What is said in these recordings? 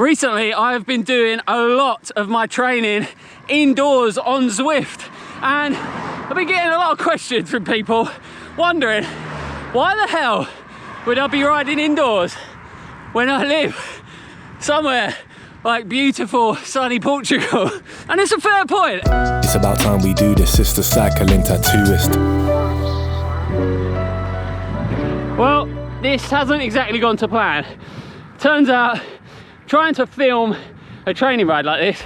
Recently, I've been doing a lot of my training indoors on Zwift, and I've been getting a lot of questions from people wondering why the hell would I be riding indoors when I live somewhere like beautiful sunny Portugal? And it's a fair point. It's about time we do this, sister cycling tattooist. Well, this hasn't exactly gone to plan. Turns out trying to film a training ride like this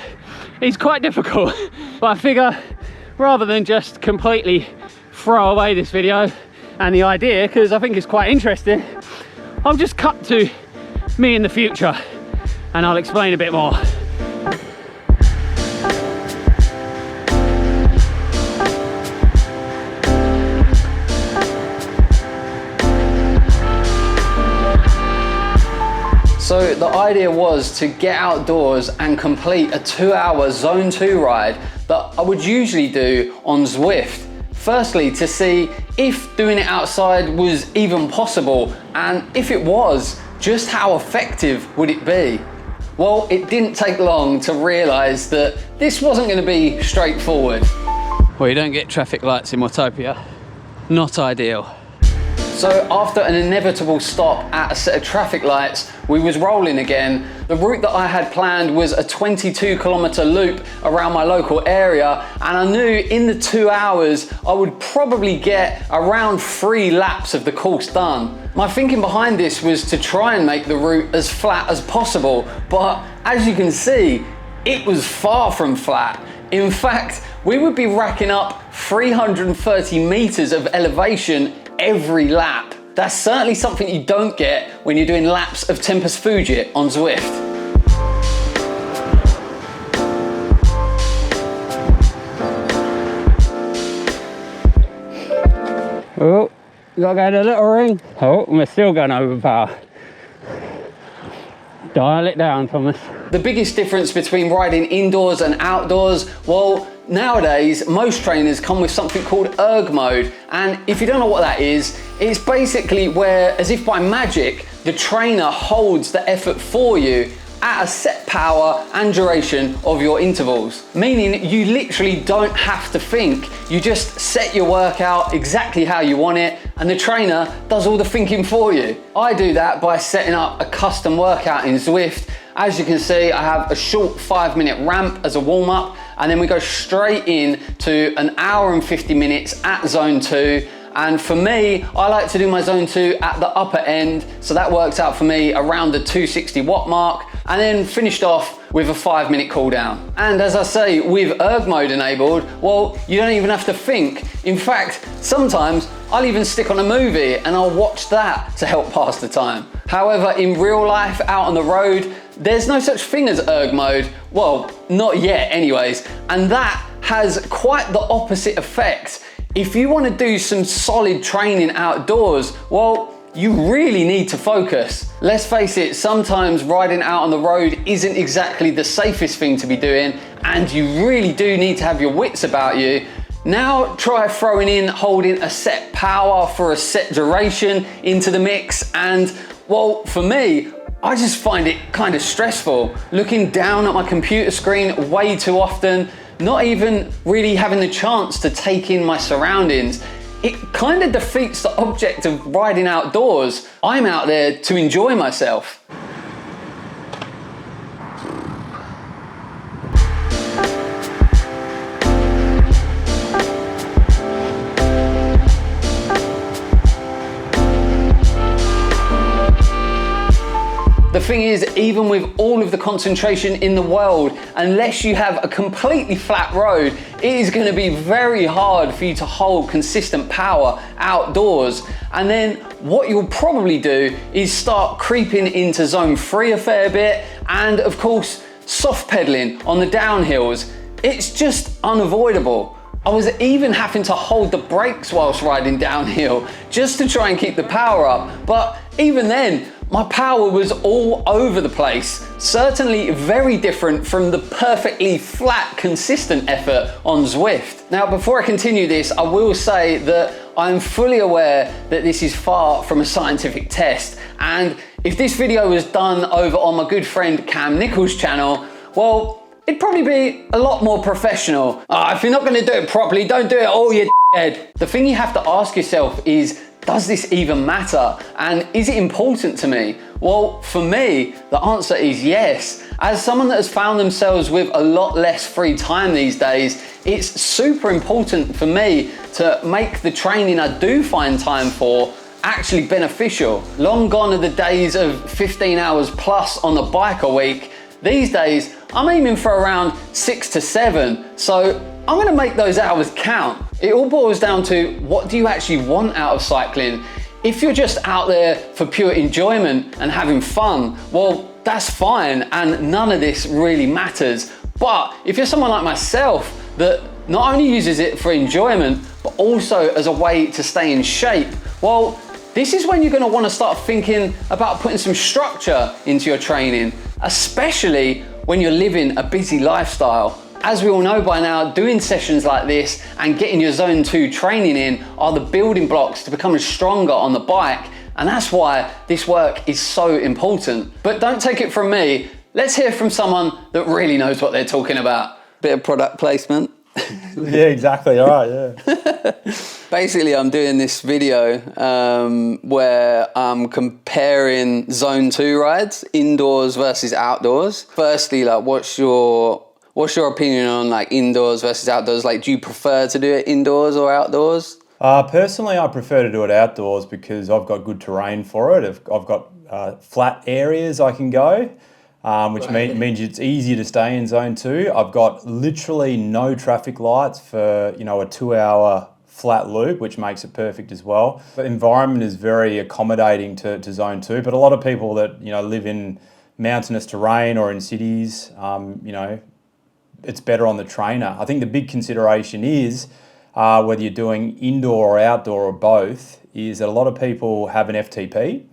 is quite difficult, but I figure rather than just completely throw away this video and the idea, because I think it's quite interesting, I'll just cut to me in the future and I'll explain a bit more. So the idea was to get outdoors and complete a 2-hour Zone 2 ride that I would usually do on Zwift. Firstly, to see if doing it outside was even possible, and if it was, just how effective would it be? Well, it didn't take long to realise that this wasn't going to be straightforward. Well, you don't get traffic lights in Watopia. Not ideal. So after an inevitable stop at a set of traffic lights, we was rolling again. The route that I had planned was a 22-kilometre loop around my local area, and I knew in the 2 hours I would probably get around 3 laps of the course done. My thinking behind this was to try and make the route as flat as possible, but as you can see, it was far from flat. In fact, we would be racking up 330 metres of elevation every lap. That's certainly something you don't get when you're doing laps of Tempus Fugit on Zwift. Oh, you gotta go to a little ring. Oh, we're still going overpower. Dial it down, Thomas. The biggest difference between riding indoors and outdoors, well, nowadays most trainers come with something called erg mode, and if you don't know what that is, it's basically where, as if by magic, the trainer holds the effort for you at a set power and duration of your intervals. Meaning you literally don't have to think, you just set your workout exactly how you want it and the trainer does all the thinking for you. I do that by setting up a custom workout in Zwift. As you can see, I have a short 5-minute ramp as a warm-up, and then we go straight in to an hour and 50 minutes at Zone 2. And for me, I like to do my Zone 2 at the upper end, so that works out for me around the 260 watt mark, and then finished off with a 5-minute cool down. And as I say, with erg mode enabled, well, you don't even have to think. In fact, sometimes I'll even stick on a movie and I'll watch that to help pass the time. However, in real life, out on the road, there's no such thing as erg mode. Well, not yet anyways. And that has quite the opposite effect. If you want to do some solid training outdoors, well, you really need to focus. Let's face it, sometimes riding out on the road isn't exactly the safest thing to be doing, and you really do need to have your wits about you. Now try throwing in holding a set power for a set duration into the mix, and well, for me, I just find it kind of stressful. Looking down at my computer screen way too often, not even really having the chance to take in my surroundings. It kind of defeats the object of riding outdoors. I'm out there to enjoy myself. The thing is, even with all of the concentration in the world, unless you have a completely flat road, it is going to be very hard for you to hold consistent power outdoors. And then what you'll probably do is start creeping into Zone 3 a fair bit, and of course, soft pedaling on the downhills. It's just unavoidable. I was even having to hold the brakes whilst riding downhill just to try and keep the power up. But even then, my power was all over the place. Certainly very different from the perfectly flat, consistent effort on Zwift. Now, before I continue this, I will say that I'm fully aware that this is far from a scientific test, and If this video was done over on my good friend Cam Nicholls' channel, well, it'd probably be a lot more professional. If you're not gonna do it properly, don't do it, oh, you head. The thing you have to ask yourself is, does this even matter? And is it important to me? Well, for me, the answer is yes. As someone that has found themselves with a lot less free time these days, it's super important for me to make the training I do find time for actually beneficial. Long gone are the days of 15 hours plus on the bike a week. These days, I'm aiming for around 6 to 7. So I'm gonna make those hours count. It all boils down to, what do you actually want out of cycling? If you're just out there for pure enjoyment and having fun, well, that's fine, and none of this really matters. But if you're someone like myself that not only uses it for enjoyment, but also as a way to stay in shape, well, this is when you're gonna wanna start thinking about putting some structure into your training, especially when you're living a busy lifestyle. As we all know by now, doing sessions like this and getting your zone 2 training in are the building blocks to becoming stronger on the bike, and that's why this work is so important. But don't take it from me, let's hear from someone that really knows what they're talking about. Bit of product placement. Yeah, exactly, all right, yeah. Basically, I'm doing this video where I'm comparing zone 2 rides, indoors versus outdoors. Firstly, like, what's your opinion on like indoors versus outdoors? Like, do you prefer to do it indoors or outdoors? Personally, I prefer to do it outdoors because I've got good terrain for it. I've got flat areas I can go, which means it's easier to stay in zone 2. I've got literally no traffic lights for, you know, a 2-hour flat loop, which makes it perfect as well. The environment is very accommodating to zone 2, but a lot of people that, you know, live in mountainous terrain or in cities, you know, it's better on the trainer. I think the big consideration is whether you're doing indoor or outdoor or both, is that a lot of people have an FTP,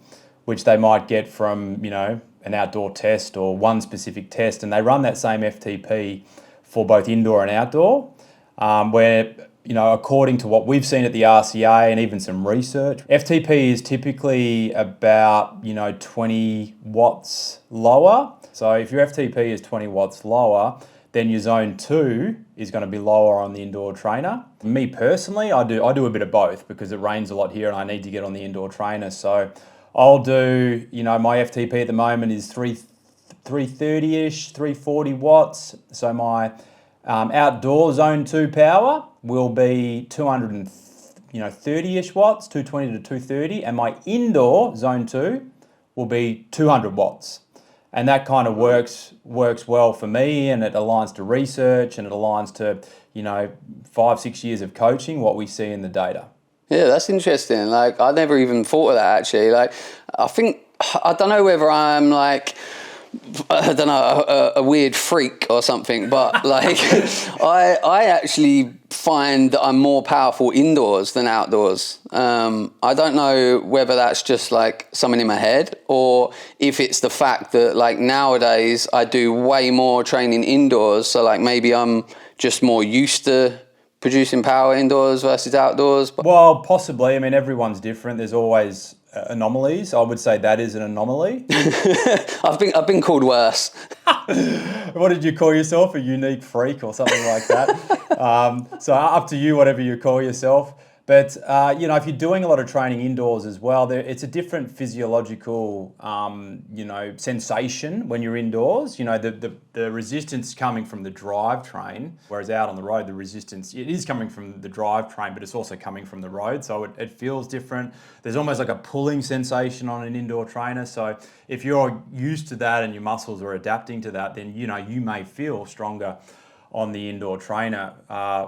which they might get from, you know, an outdoor test or one specific test, and they run that same FTP for both indoor and outdoor, where, you know, according to what we've seen at the RCA and even some research, FTP is typically about, you know, 20 watts lower. So if your FTP is 20 watts lower, then your zone 2 is going to be lower on the indoor trainer. Me personally, I do a bit of both because it rains a lot here and I need to get on the indoor trainer. So I'll do, you know, my FTP at the moment is 330-ish, 340 watts. So my outdoor zone 2 power will be 230-ish watts, 220 to 230, and my indoor zone 2 will be 200 watts. And that kind of works well for me, and it aligns to research and it aligns to, you know, 5-6 years of coaching, what we see in the data. Yeah, that's interesting. Like, I never even thought of that actually. Like, I don't know whether I'm like, I don't know, a weird freak or something, but like, I actually find that I'm more powerful indoors than outdoors. I don't know whether that's just like something in my head or if it's the fact that like nowadays I do way more training indoors. So like maybe I'm just more used to producing power indoors versus outdoors. But well, possibly. I mean, everyone's different. There's always anomalies. I would say that is an anomaly. I've been called worse. What did you call yourself? A unique freak or something like that? So up to you, whatever you call yourself. But, you know, if you're doing a lot of training indoors as well, it's a different physiological, you know, sensation when you're indoors. You know, the resistance coming from the drivetrain, whereas out on the road, the resistance, it is coming from the drivetrain, but it's also coming from the road. So it feels different. There's almost like a pulling sensation on an indoor trainer. So if you're used to that and your muscles are adapting to that, then, you know, you may feel stronger on the indoor trainer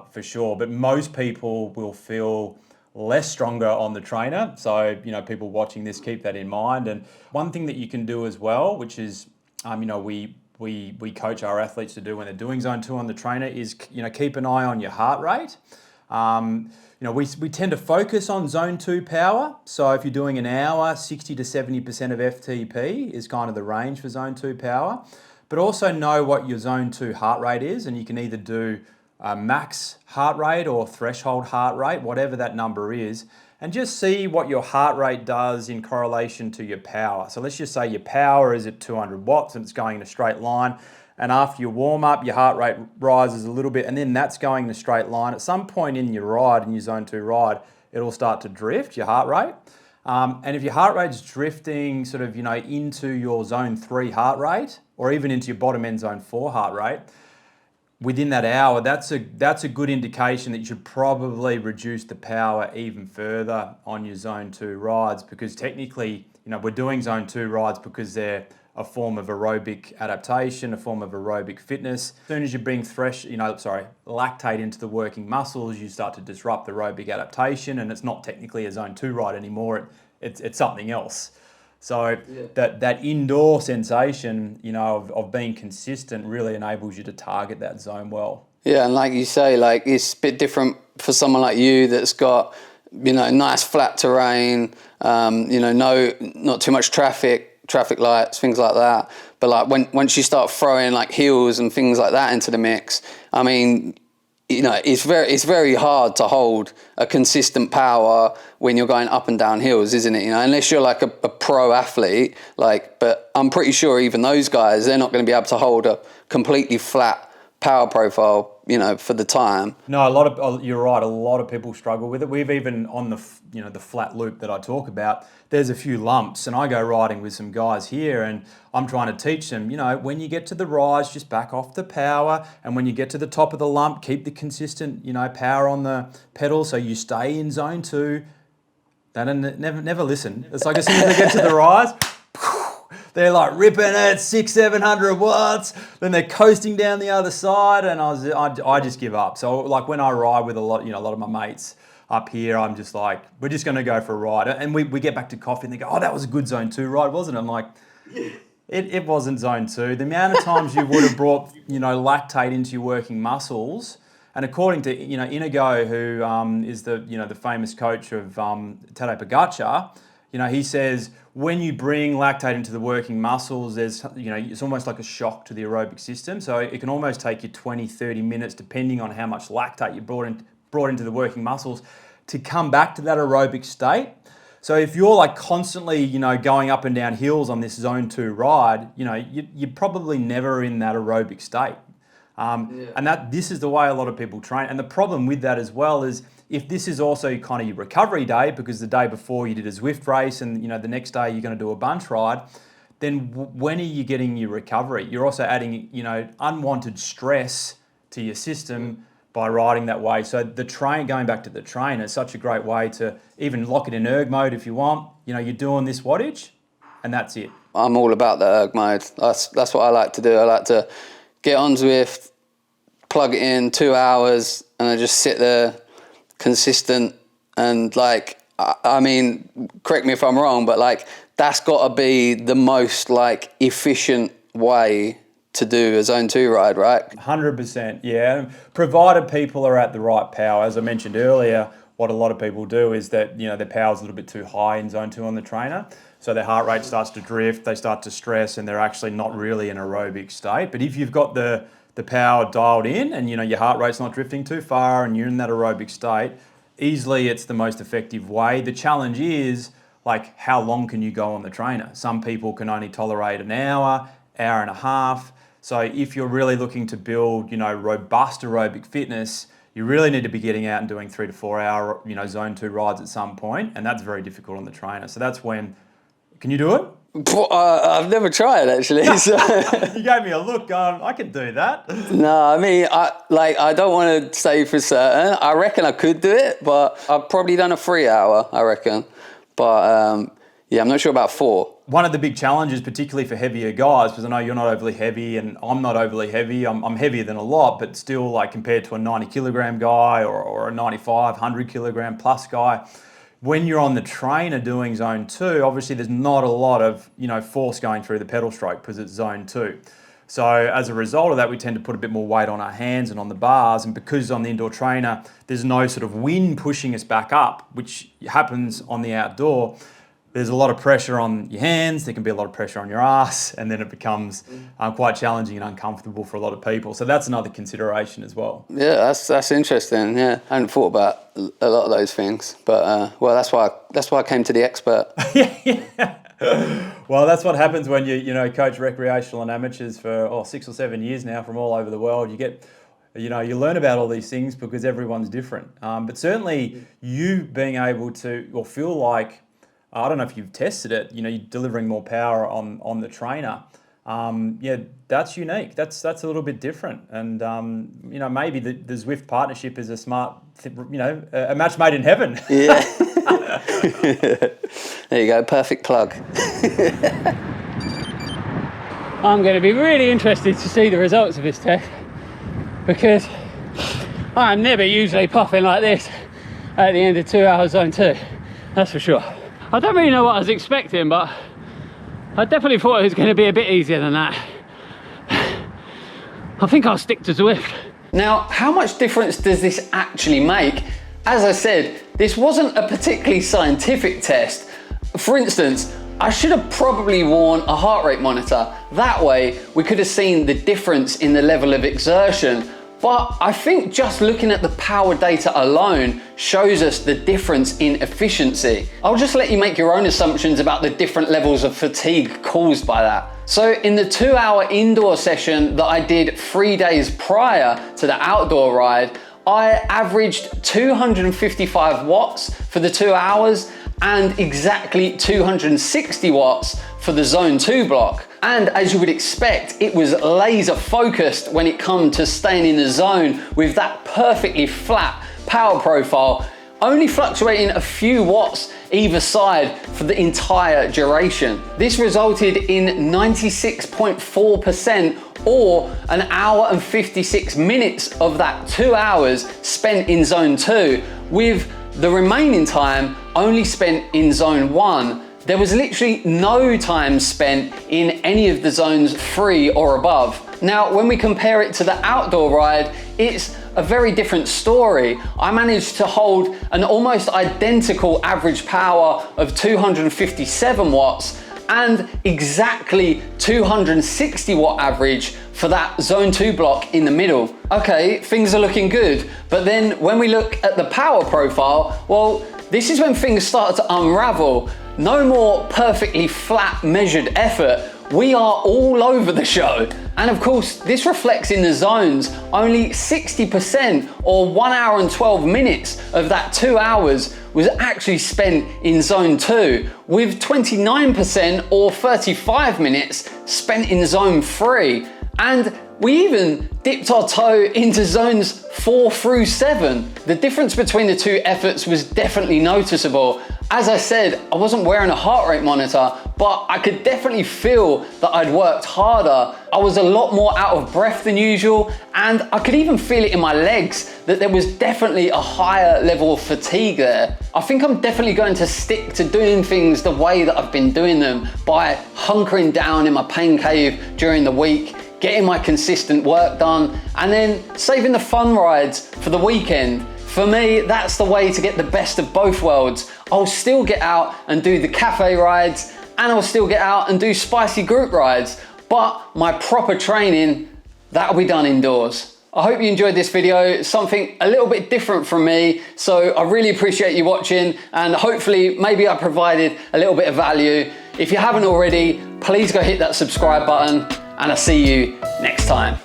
for sure, but most people will feel less stronger on the trainer. So, you know, people watching this, keep that in mind. And one thing that you can do as well, which is, you know, we coach our athletes to do when they're doing zone 2 on the trainer is, you know, keep an eye on your heart rate. You know, we tend to focus on zone 2 power. So if you're doing an hour, 60 to 70% of FTP is kind of the range for zone 2 power. But also know what your zone 2 heart rate is, and you can either do max heart rate or threshold heart rate, whatever that number is, and just see what your heart rate does in correlation to your power. So let's just say your power is at 200 watts and it's going in a straight line. And after your warm up, your heart rate rises a little bit, and then that's going in a straight line. At some point in your ride, in your zone 2 ride, it'll start to drift, your heart rate. And if your heart rate's drifting sort of, into your zone 3 heart rate, or even into your bottom end zone 4 heart rate, within that hour, that's a good indication that you should probably reduce the power even further on your zone 2 rides, because technically, we're doing zone 2 rides because they're a form of aerobic adaptation, a form of aerobic fitness. As soon as you bring lactate into the working muscles, you start to disrupt the aerobic adaptation, and it's not technically a zone 2 ride anymore. It's something else. So that indoor sensation, of being consistent really enables you to target that zone well. Yeah, and like you say, it's a bit different for someone like you that's got, nice flat terrain, not too much traffic lights, things like that. But once you start throwing hills and things like that into the mix, I mean, it's very hard to hold a consistent power when you're going up and down hills, isn't it? Unless you're a pro athlete, but I'm pretty sure even those guys, they're not going to be able to hold a completely flat power profile, for the time. No, you're right. A lot of people struggle with it. We've even on the flat loop that I talk about, there's a few lumps, and I go riding with some guys here, and I'm trying to teach them, when you get to the rise, just back off the power, and when you get to the top of the lump, keep the consistent, power on the pedal, so you stay in zone 2. They never listen. It's as soon as they get to the rise, they're ripping at 600-700 watts. Then they're coasting down the other side, and I just give up. So when I ride with a lot of my mates up here, I'm just we're just going to go for a ride, and we get back to coffee, and they go, oh, that was a good zone 2 ride, wasn't it? I'm like, it wasn't zone 2. The amount of times you would have brought lactate into your working muscles. And according to Inigo, who is the famous coach of Tadej Pogacar, he says when you bring lactate into the working muscles, there's it's almost like a shock to the aerobic system. So it can almost take you 20-30 minutes, depending on how much lactate you brought into the working muscles, to come back to that aerobic state. So if you're constantly going up and down hills on this zone 2 ride, you're probably never in that aerobic state. And this is the way a lot of people train. And the problem with that as well is if this is also kind of your recovery day, because the day before you did a Zwift race and the next day you're going to do a bunch ride, then when are you getting your recovery? You're also adding unwanted stress to your system by riding that way. So going back to the train is such a great way to even lock it in erg mode if you want. You're doing this wattage, and that's it. I'm all about the erg mode. That's what I like to do. I like to get on Zwift, plug it in 2 hours, and I just sit there consistent. And I mean, correct me if I'm wrong, but that's got to be the most efficient way to do a zone 2 ride, right? 100%, yeah. Provided people are at the right power. As I mentioned earlier, what a lot of people do is that their power's a little bit too high in zone 2 on the trainer, so their heart rate starts to drift, they start to stress, and they're actually not really in aerobic state. But if you've got the power dialed in, and your heart rate's not drifting too far, and you're in that aerobic state, easily it's the most effective way. The challenge is how long can you go on the trainer? Some people can only tolerate an hour and a half. So if you're really looking to build, robust aerobic fitness, you really need to be getting out and doing 3 to 4 hour, zone 2 rides at some point, and that's very difficult on the trainer. So that's when, can you do it? I've never tried actually. So. You gave me a look going, I can do that. No, I mean, I don't want to say for certain. I reckon I could do it, but I've probably done a 3 hour, I reckon. But I'm not sure about 4. One of the big challenges, particularly for heavier guys, because I know you're not overly heavy and I'm not overly heavy. I'm heavier than a lot, but still compared to a 90 kilogram guy or a 95, 100 kilogram plus guy, when you're on the trainer doing zone 2, obviously there's not a lot of force going through the pedal stroke because it's zone 2. So as a result of that, we tend to put a bit more weight on our hands and on the bars, and because on the indoor trainer there's no sort of wind pushing us back up, which happens on the outdoor, there's a lot of pressure on your hands, there can be a lot of pressure on your ass, and then it becomes quite challenging and uncomfortable for a lot of people. So that's another consideration as well. Yeah, that's interesting. Yeah, I hadn't thought about a lot of those things, but well, that's why I came to the expert. Yeah. Well, that's what happens when you coach recreational and amateurs for 6 or 7 years now from all over the world. You get, you learn about all these things because everyone's different. But certainly you being able to, or feel like, I don't know if you've tested it, you're delivering more power on the trainer. Yeah, that's unique. That's a little bit different. And, maybe the Zwift partnership is a smart, a match made in heaven. Yeah. There you go, perfect plug. I'm going to be really interested to see the results of this test, because I'm never usually puffing like this at the end of 2 hours zone 2, that's for sure. I don't really know what I was expecting, but I definitely thought it was going to be a bit easier than that. I think I'll stick to Zwift. Now, how much difference does this actually make? As I said, this wasn't a particularly scientific test. For instance, I should have probably worn a heart rate monitor. That way, we could have seen the difference in the level of exertion. But I think just looking at the power data alone shows us the difference in efficiency. I'll just let you make your own assumptions about the different levels of fatigue caused by that. So in the 2 hour indoor session that I did 3 days prior to the outdoor ride, I averaged 255 watts for the 2 hours and exactly 260 watts for the zone 2 block. And as you would expect, it was laser focused when it come to staying in the zone with that perfectly flat power profile, only fluctuating a few watts either side for the entire duration. This resulted in 96.4% or an hour and 56 minutes of that 2 hours spent in zone 2, with the remaining time only spent in zone 1. There was literally no time spent in any of the zones 3 or above. Now, when we compare it to the outdoor ride, it's a very different story. I managed to hold an almost identical average power of 257 watts and exactly 260 watt average for that zone 2 block in the middle. Okay, things are looking good, but then when we look at the power profile, well, this is when things start to unravel. No more perfectly flat measured effort. We are all over the show. And of course, this reflects in the zones. Only 60% or 1 hour and 12 minutes of that 2 hours was actually spent in zone 2, with 29% or 35 minutes spent in zone 3. And we even dipped our toe into zones 4 through 7. The difference between the two efforts was definitely noticeable. As I said, I wasn't wearing a heart rate monitor, but I could definitely feel that I'd worked harder. I was a lot more out of breath than usual, and I could even feel it in my legs that there was definitely a higher level of fatigue there. I think I'm definitely going to stick to doing things the way that I've been doing them, by hunkering down in my pain cave during the week, getting my consistent work done, and then saving the fun rides for the weekend. For me, that's the way to get the best of both worlds. I'll still get out and do the cafe rides, and I'll still get out and do spicy group rides, but my proper training, that'll be done indoors. I hope you enjoyed this video, something a little bit different from me, so I really appreciate you watching, and hopefully maybe I provided a little bit of value. If you haven't already, please go hit that subscribe button, and I'll see you next time.